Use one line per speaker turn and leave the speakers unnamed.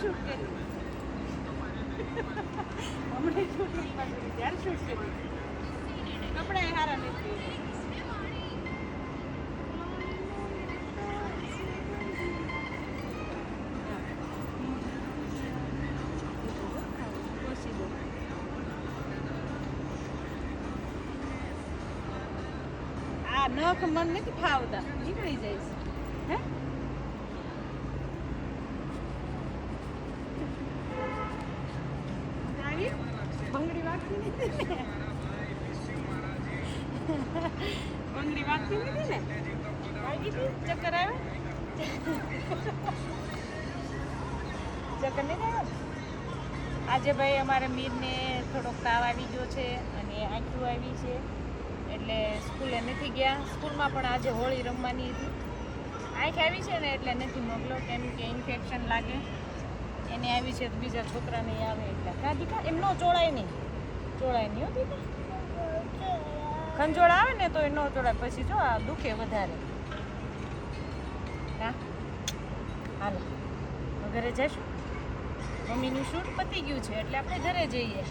shoot કર્યું હમણાં shooting પાછું ત્યારે શૂટ કર્યું કપડાં સારા નથી આ નખ મન નથી ફાવતા નીકળી જાય છે હે બંગડી વાગતી નથી ને બંગડી વાગતી નથી ને વાગી હતી ચક્કર આવ્યો ચક્કર નહીં આવ્યો આજે ભાઈ અમારા મીરને થોડોક તાવ આવી ગયો છે અને આંખું આવી છે એટલે સ્કૂલે નથી ગયા સ્કૂલમાં પણ આજે હોળી રમવાની હતી આંખ આવી છે ને એટલે નથી મોકલો કેમ કે ઇન્ફેક્શન લાગે એને આવી છે તો બીજા છોકરાને આવે એટલે કાઢી એમ ન ચોળાય નહીં હોતી ખંજોળ આવે ને તો એ ન ચોળાય પછી જો આ દુખે વધારે હા હાલો ઘરે જઈશું મમ્મીનું શૂટ પતી ગયું છે એટલે આપણે ઘરે જઈએ